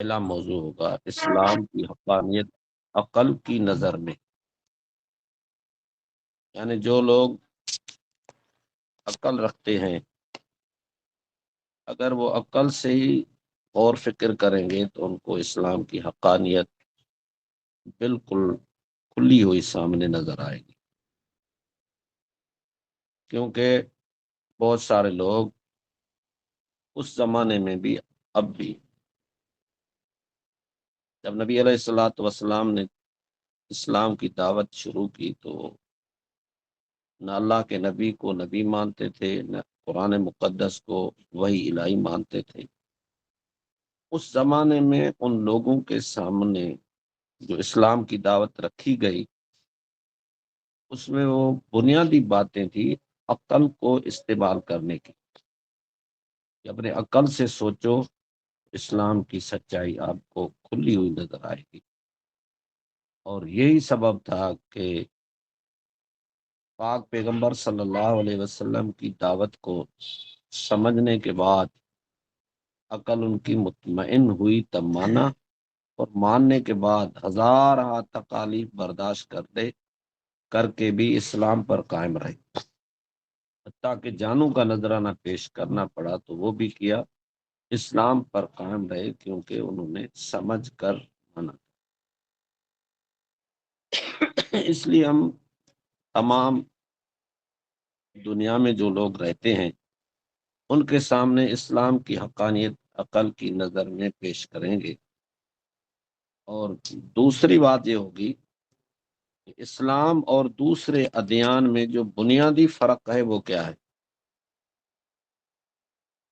پہلا موضوع ہوگا اسلام کی حقانیت عقل کی نظر میں، یعنی جو لوگ عقل رکھتے ہیں اگر وہ عقل سے ہی غور فکر کریں گے تو ان کو اسلام کی حقانیت بالکل کھلی ہوئی سامنے نظر آئے گی، کیونکہ بہت سارے لوگ اس زمانے میں بھی اب بھی جب نبی علیہ الصلوۃ والسلام نے اسلام کی دعوت شروع کی تو نہ اللہ کے نبی کو نبی مانتے تھے، نہ قرآن مقدس کو وحی الہی مانتے تھے۔ اس زمانے میں ان لوگوں کے سامنے جو اسلام کی دعوت رکھی گئی اس میں وہ بنیادی باتیں تھی عقل کو استعمال کرنے کی، کہ اپنے عقل سے سوچو، اسلام کی سچائی آپ کو کھلی ہوئی نظر آئے گی۔ اور یہی سبب تھا کہ پاک پیغمبر صلی اللہ علیہ وسلم کی دعوت کو سمجھنے کے بعد عقل ان کی مطمئن ہوئی تب مانا، اور ماننے کے بعد ہزارہ تکالیف برداشت کر کے بھی اسلام پر قائم رہے، حتیٰ کہ جانوں کا نذرانہ پیش کرنا پڑا تو وہ بھی کیا، اسلام پر قائم رہے، کیونکہ انہوں نے سمجھ کر مانا۔ اس لیے ہم تمام دنیا میں جو لوگ رہتے ہیں ان کے سامنے اسلام کی حقانیت عقل کی نظر میں پیش کریں گے۔ اور دوسری بات یہ ہوگی کہ اسلام اور دوسرے ادیان میں جو بنیادی فرق ہے وہ کیا ہے۔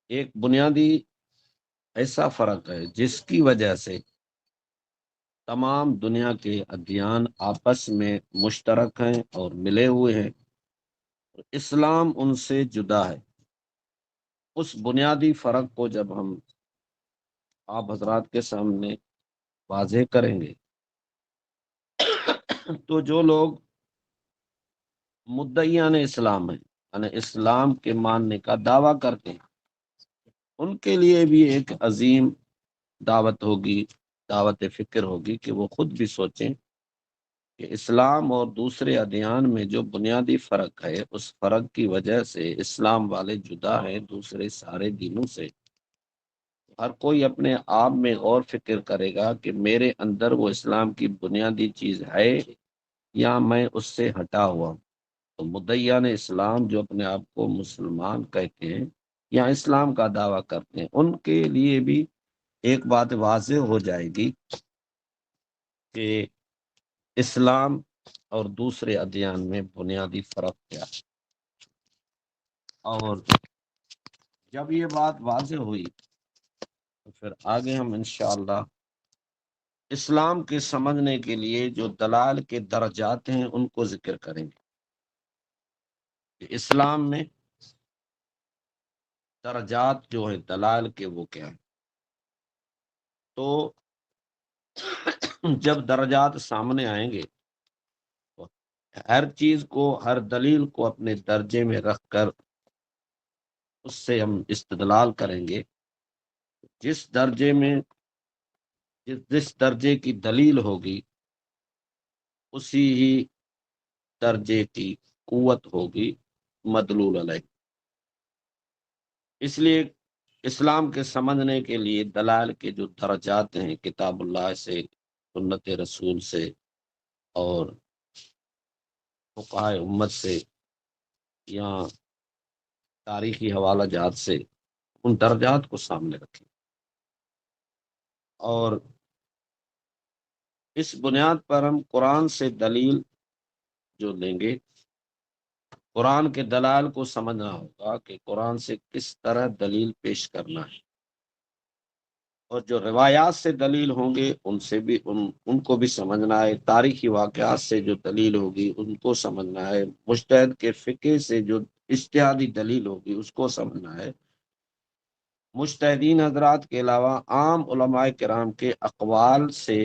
ایک بنیادی ایسا فرق ہے جس کی وجہ سے تمام دنیا کے ادیان آپس میں مشترک ہیں اور ملے ہوئے ہیں، اسلام ان سے جدا ہے۔ اس بنیادی فرق کو جب ہم آپ حضرات کے سامنے واضح کریں گے تو جو لوگ مدعیان اسلام ہیں، یعنی اسلام کے ماننے کا دعویٰ کرتے ہیں، ان کے لیے بھی ایک عظیم دعوت ہوگی، دعوت فکر ہوگی کہ وہ خود بھی سوچیں کہ اسلام اور دوسرے ادیان میں جو بنیادی فرق ہے اس فرق کی وجہ سے اسلام والے جدا ہیں دوسرے سارے دینوں سے۔ ہر کوئی اپنے آپ میں غور فکر کرے گا کہ میرے اندر وہ اسلام کی بنیادی چیز ہے یا میں اس سے ہٹا ہوا ہوں۔ تو مدعیان اسلام جو اپنے آپ کو مسلمان کہتے ہیں یا اسلام کا دعویٰ کرتے ہیں ان کے لیے بھی ایک بات واضح ہو جائے گی کہ اسلام اور دوسرے ادیان میں بنیادی فرق کیا ہے۔ اور جب یہ بات واضح ہوئی تو پھر آگے ہم انشاءاللہ اسلام کے سمجھنے کے لیے جو دلائل کے درجات ہیں ان کو ذکر کریں گے کہ اسلام میں درجات جو ہیں دلائل کے وہ کیا ہیں۔ تو جب درجات سامنے آئیں گے تو ہر چیز کو، ہر دلیل کو اپنے درجے میں رکھ کر اس سے ہم استدلال کریں گے۔ جس درجے میں جس درجے کی دلیل ہوگی اسی ہی درجے کی قوت ہوگی مدلول علیہ۔ اس لیے اسلام کے سمجھنے کے لیے دلائل کے جو درجات ہیں کتاب اللہ سے، سنت رسول سے اور فقہائے امت سے یا تاریخی حوالہ جات سے ان درجات کو سامنے رکھیں، اور اس بنیاد پر ہم قرآن سے دلیل جو لیں گے، قرآن کے دلائل کو سمجھنا ہوگا کہ قرآن سے کس طرح دلیل پیش کرنا ہے، اور جو روایات سے دلیل ہوں گے ان سے بھی ان کو بھی سمجھنا ہے، تاریخی واقعات سے جو دلیل ہوگی ان کو سمجھنا ہے، مجتہد کے فقہ سے جو اجتہادی دلیل ہوگی اس کو سمجھنا ہے، مجتہدین حضرات کے علاوہ عام علماء کرام کے اقوال سے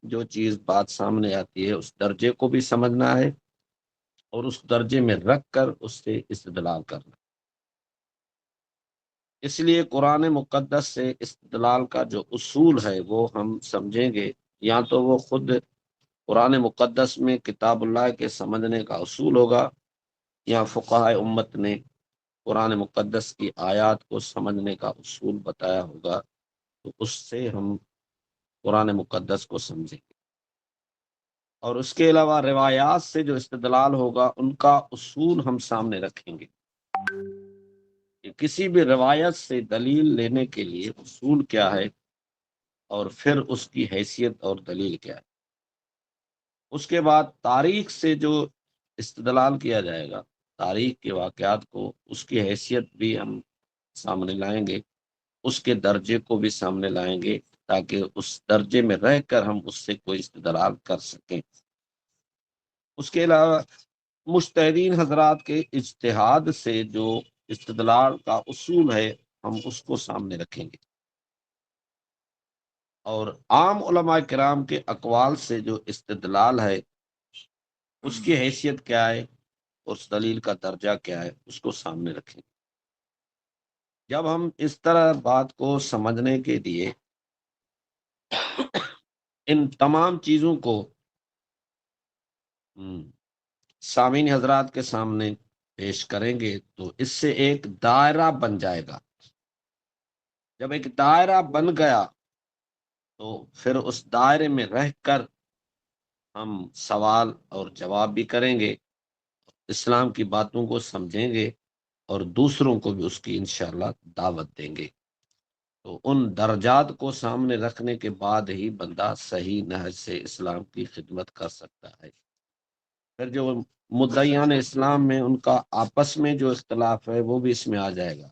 جو چیز بات سامنے آتی ہے اس درجے کو بھی سمجھنا ہے، اور اس درجے میں رکھ کر اس سے استدلال کرنا۔ اس لیے قرآن مقدس سے استدلال کا جو اصول ہے وہ ہم سمجھیں گے، یا تو وہ خود قرآن مقدس میں کتاب اللہ کے سمجھنے کا اصول ہوگا، یا فقہاء امت نے قرآن مقدس کی آیات کو سمجھنے کا اصول بتایا ہوگا، تو اس سے ہم قرآن مقدس کو سمجھیں گے۔ اور اس کے علاوہ روایات سے جو استدلال ہوگا ان کا اصول ہم سامنے رکھیں گے کہ کسی بھی روایت سے دلیل لینے کے لیے اصول کیا ہے، اور پھر اس کی حیثیت اور دلیل کیا ہے۔ اس کے بعد تاریخ سے جو استدلال کیا جائے گا، تاریخ کے واقعات کو، اس کی حیثیت بھی ہم سامنے لائیں گے، اس کے درجے کو بھی سامنے لائیں گے، تاکہ اس درجے میں رہ کر ہم اس سے کوئی استدلال کر سکیں۔ اس کے علاوہ مجتہدین حضرات کے اجتہاد سے جو استدلال کا اصول ہے ہم اس کو سامنے رکھیں گے، اور عام علماء کرام کے اقوال سے جو استدلال ہے اس کی حیثیت کیا ہے، اس دلیل کا درجہ کیا ہے، اس کو سامنے رکھیں گے۔ جب ہم اس طرح بات کو سمجھنے کے لیے ان تمام چیزوں کو سامعین حضرات کے سامنے پیش کریں گے تو اس سے ایک دائرہ بن جائے گا۔ جب ایک دائرہ بن گیا تو پھر اس دائرے میں رہ کر ہم سوال اور جواب بھی کریں گے، اسلام کی باتوں کو سمجھیں گے، اور دوسروں کو بھی اس کی انشاءاللہ دعوت دیں گے۔ تو ان درجات کو سامنے رکھنے کے بعد ہی بندہ صحیح نہج سے اسلام کی خدمت کر سکتا ہے۔ پھر جو مدعیان اسلام میں ان کا آپس میں جو اختلاف ہے وہ بھی اس میں آ جائے گا،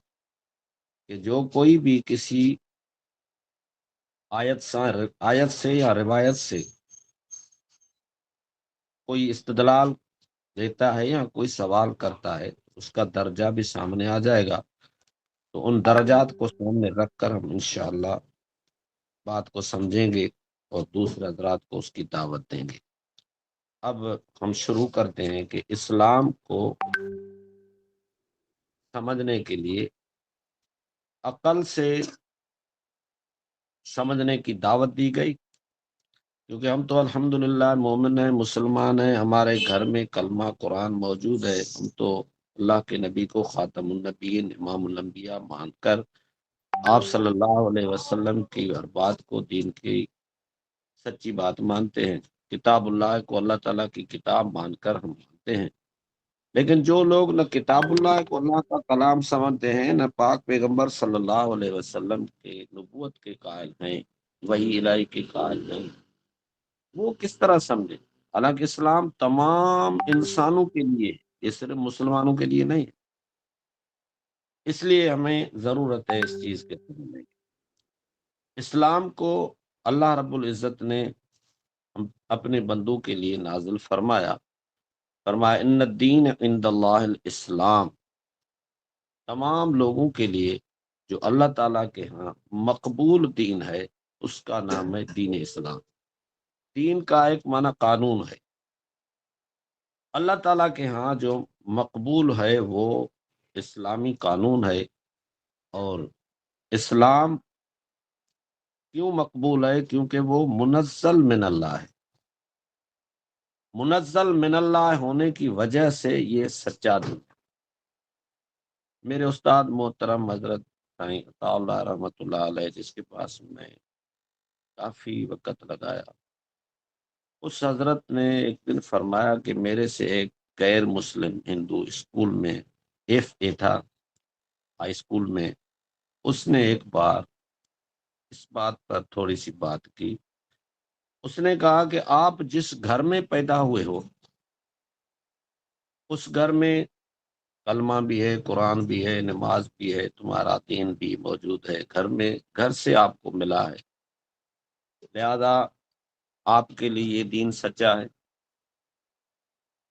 کہ جو کوئی بھی کسی آیت سے یا روایت سے کوئی استدلال دیتا ہے یا کوئی سوال کرتا ہے، اس کا درجہ بھی سامنے آ جائے گا۔ تو ان درجات کو سامنے رکھ کر ہم انشاءاللہ بات کو سمجھیں گے اور دوسرے حضرات کو اس کی دعوت دیں گے۔ اب ہم شروع کرتے ہیں کہ اسلام کو سمجھنے کے لیے عقل سے سمجھنے کی دعوت دی گئی، کیونکہ ہم تو الحمدللہ مومن ہیں، مسلمان ہیں، ہمارے گھر میں کلمہ قرآن موجود ہے، ہم تو اللہ کے نبی کو خاتم النبیین، امام الانبیاء مان کر آپ صلی اللہ علیہ وسلم کی ہر بات کو دین کی سچی بات مانتے ہیں، کتاب اللہ کو اللہ تعالیٰ کی کتاب مان کر ہم مانتے ہیں۔ لیکن جو لوگ نہ کتاب اللہ کو اللہ کا کلام سمجھتے ہیں، نہ پاک پیغمبر صلی اللہ علیہ وسلم کے نبوت کے قائل ہیں، وحی الہی کے قائل ہیں، وہ کس طرح سمجھے؟ حالانکہ اسلام تمام انسانوں کے لیے، یہ صرف مسلمانوں کے لیے نہیں ہے۔ اس لیے ہمیں ضرورت ہے اس چیز کے سمجھنے کی۔ اسلام کو اللہ رب العزت نے اپنے بندوں کے لیے نازل فرمایا ان الدین عند اللہ الاسلام، تمام لوگوں کے لیے جو اللہ تعالیٰ کے ہاں مقبول دین ہے اس کا نام ہے دین اسلام۔ دین کا ایک معنی قانون ہے، اللہ تعالیٰ کے ہاں جو مقبول ہے وہ اسلامی قانون ہے۔ اور اسلام کیوں مقبول ہے؟ کیونکہ وہ منزل من اللہ ہے۔ منزل من اللہ ہونے کی وجہ سے یہ سچا دین ہے۔ میرے استاد محترم حضرت سائیں عطا اللہ رحمۃ اللہ علیہ، جس کے پاس میں کافی وقت لگایا، اس حضرت نے ایک دن فرمایا کہ میرے سے ایک غیر مسلم ہندو اسکول میں ایف اے تھا، ہائی اسکول میں، اس نے ایک بار اس بات پر تھوڑی سی بات کی۔ اس نے کہا کہ آپ جس گھر میں پیدا ہوئے ہو اس گھر میں کلمہ بھی ہے، قرآن بھی ہے، نماز بھی ہے، تمہارا دین بھی موجود ہے، گھر سے آپ کو ملا ہے، لہذا آپ کے لیے یہ دین سچا ہے۔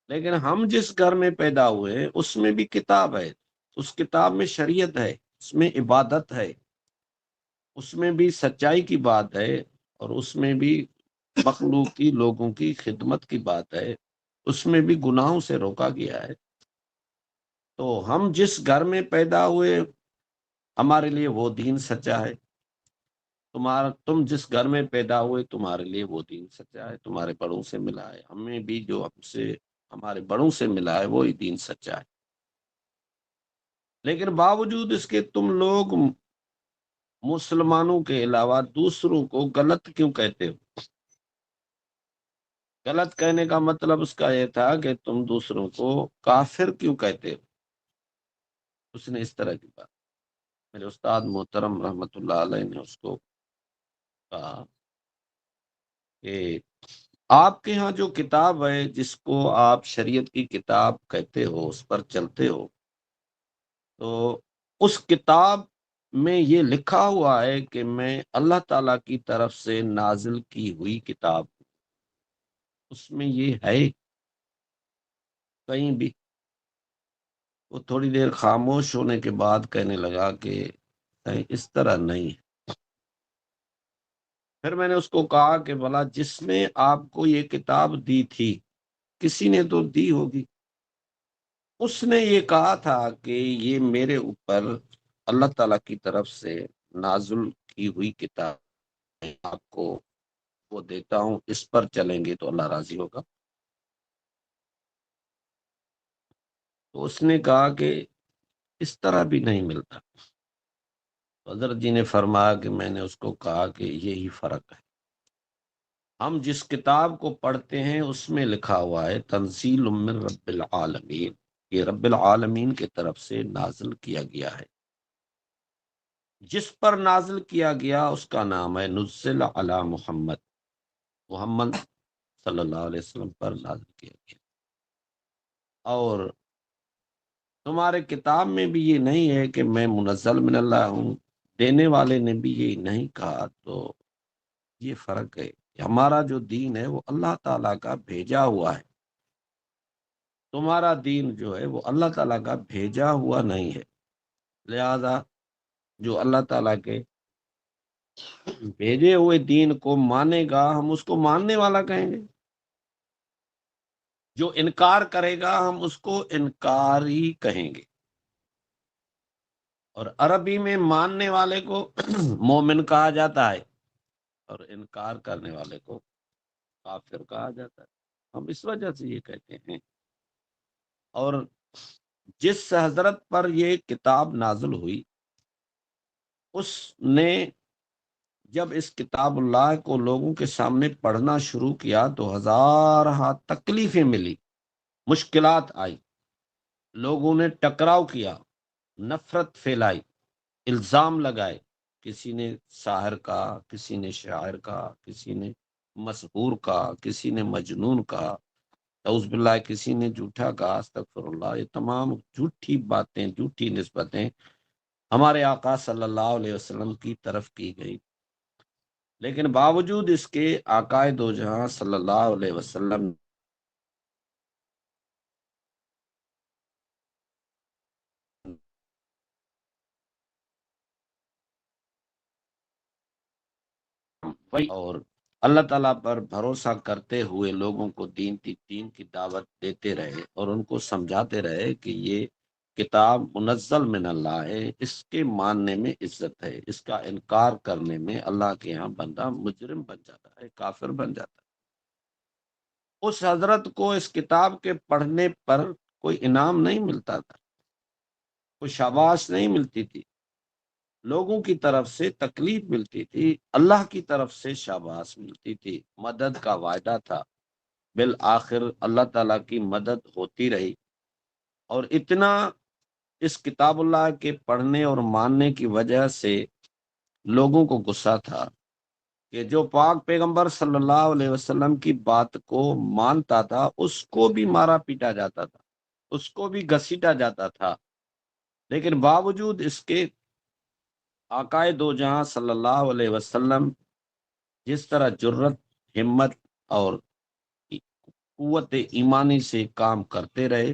لیکن ہم جس گھر میں پیدا ہوئے ہیں اس میں بھی کتاب ہے، اس کتاب میں شریعت ہے، اس میں عبادت ہے، اس میں بھی سچائی کی بات ہے، اور اس میں بھی مخلوقی لوگوں کی خدمت کی بات ہے، اس میں بھی گناہوں سے روکا گیا ہے۔ تو ہم جس گھر میں پیدا ہوئے ہمارے لیے وہ دین سچا ہے، تم جس گھر میں پیدا ہوئے تمہارے لیے وہ دین سچا ہے، تمہارے بڑوں سے ملا ہے، ہمیں بھی جو ہم سے ہمارے بڑوں سے ملا ہے وہی دین سچا ہے۔ لیکن باوجود اس کے تم لوگ مسلمانوں کے علاوہ دوسروں کو غلط کیوں کہتے ہو؟ غلط کہنے کا مطلب اس کا یہ تھا کہ تم دوسروں کو کافر کیوں کہتے ہو؟ اس نے اس طرح کی بات، میرے استاد محترم رحمت اللہ علیہ نے اس کو کہا کہ آپ کے ہاں جو کتاب ہے جس کو آپ شریعت کی کتاب کہتے ہو، اس پر چلتے ہو، تو اس کتاب میں یہ لکھا ہوا ہے کہ میں اللہ تعالی کی طرف سے نازل کی ہوئی کتاب ہوں۔ اس میں یہ ہے کہیں بھی؟ وہ تھوڑی دیر خاموش ہونے کے بعد کہنے لگا کہ نہیں، اس طرح نہیں ہے۔ پھر میں نے اس کو کہا کہ بھلا جس نے آپ کو یہ کتاب دی تھی کسی نے تو دی ہوگی، اس نے یہ کہا تھا کہ یہ میرے اوپر اللہ تعالی کی طرف سے نازل کی ہوئی کتاب ہے، آپ کو وہ دیتا ہوں، اس پر چلیں گے تو اللہ راضی ہوگا۔ تو اس نے کہا کہ اس طرح بھی نہیں ملتا۔ حضرت جی نے فرمایا کہ میں نے اس کو کہا کہ یہی فرق ہے، ہم جس کتاب کو پڑھتے ہیں اس میں لکھا ہوا ہے تنزیل من رب العالمین، یہ رب العالمین کی طرف سے نازل کیا گیا ہے۔ جس پر نازل کیا گیا اس کا نام ہے نزل علی محمد، محمد صلی اللہ علیہ وسلم پر نازل کیا گیا۔ اور تمہارے کتاب میں بھی یہ نہیں ہے کہ میں منزل من اللہ ہوں، دینے والے نے بھی یہ نہیں کہا۔ تو یہ فرق ہے کہ ہمارا جو دین ہے وہ اللہ تعالیٰ کا بھیجا ہوا ہے، تمہارا دین جو ہے وہ اللہ تعالیٰ کا بھیجا ہوا نہیں ہے۔ لہذا جو اللہ تعالیٰ کے بھیجے ہوئے دین کو مانے گا ہم اس کو ماننے والا کہیں گے، جو انکار کرے گا ہم اس کو انکاری کہیں گے۔ اور عربی میں ماننے والے کو مومن کہا جاتا ہے اور انکار کرنے والے کو کافر کہا جاتا ہے، ہم اس وجہ سے یہ کہتے ہیں۔ اور جس حضرت پر یہ کتاب نازل ہوئی اس نے جب اس کتاب اللہ کو لوگوں کے سامنے پڑھنا شروع کیا تو ہزارہ تکلیفیں ملی، مشکلات آئی، لوگوں نے ٹکراؤ کیا، نفرت پھیلائی، الزام لگائے، کسی نے ساحر کا، کسی نے شاعر کا، کسی نے مسحور کا، کسی نے مجنون کا، اعوذ باللہ کسی نے جھوٹا کہا، استغفر اللہ۔ یہ تمام جھوٹی باتیں، جھوٹی نسبتیں ہمارے آقا صلی اللہ علیہ وسلم کی طرف کی گئی، لیکن باوجود اس کے آقا دو جہاں صلی اللہ علیہ وسلم اور اللہ تعالیٰ پر بھروسہ کرتے ہوئے لوگوں کو دین کی دعوت دیتے رہے اور ان کو سمجھاتے رہے کہ یہ کتاب منزل من اللہ ہے، اس کے ماننے میں عزت ہے، اس کا انکار کرنے میں اللہ کے ہاں بندہ مجرم بن جاتا ہے، کافر بن جاتا ہے۔ اس حضرت کو اس کتاب کے پڑھنے پر کوئی انعام نہیں ملتا تھا، کوئی شاباش نہیں ملتی تھی، لوگوں کی طرف سے تکلیف ملتی تھی، اللہ کی طرف سے شاباش ملتی تھی، مدد کا وعدہ تھا۔ بالآخر اللہ تعالیٰ کی مدد ہوتی رہی، اور اتنا اس کتاب اللہ کے پڑھنے اور ماننے کی وجہ سے لوگوں کو غصہ تھا کہ جو پاک پیغمبر صلی اللہ علیہ وسلم کی بات کو مانتا تھا اس کو بھی مارا پیٹا جاتا تھا، اس کو بھی گھسیٹا جاتا تھا، لیکن باوجود اس کے آقا دو جہاں صلی اللہ علیہ وسلم جس طرح جرت، ہمت اور قوت ایمانی سے کام کرتے رہے،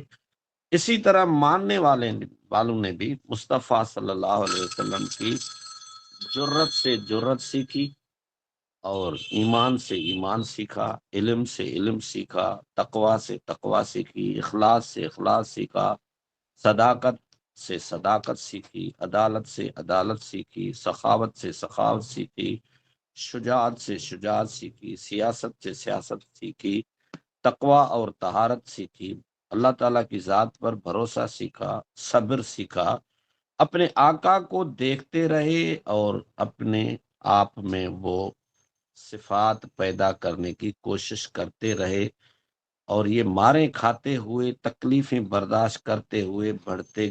اسی طرح ماننے والوں نے بھی مصطفیٰ صلی اللہ علیہ وسلم کی جرت سے جرت سیکھی، اور ایمان سے ایمان سیکھا، علم سے علم سیکھا، تقوی سے تقوی سیکھی، اخلاص سے اخلاص سیکھا، صداقت سے صداقت سیکھی، عدالت سے عدالت سیکھی، سخاوت سے سخاوت سیکھی، شجاعت سے شجاعت سیکھی، سیاست سے سیاست سیکھی، تقوی اور طہارت سیکھی، اللہ تعالیٰ کی ذات پر بھروسہ سیکھا، صبر سیکھا، اپنے آقا کو دیکھتے رہے اور اپنے آپ میں وہ صفات پیدا کرنے کی کوشش کرتے رہے، اور یہ ماریں کھاتے ہوئے، تکلیفیں برداشت کرتے ہوئے بڑھتے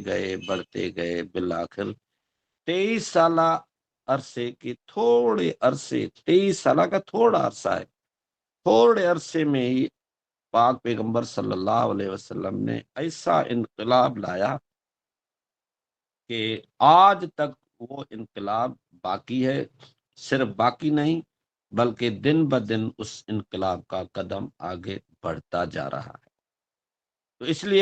گئے، بالآخر 23 سالہ عرصے کے تھوڑے عرصے، 23 سالہ کا تھوڑا عرصہ ہے، تھوڑے عرصے میں ہی پاک پیغمبر صلی اللہ علیہ وسلم نے ایسا انقلاب لایا کہ آج تک وہ انقلاب باقی ہے، صرف باقی نہیں بلکہ دن بدن اس انقلاب کا قدم آگے بڑھتا جا رہا ہے۔ تو اس لیے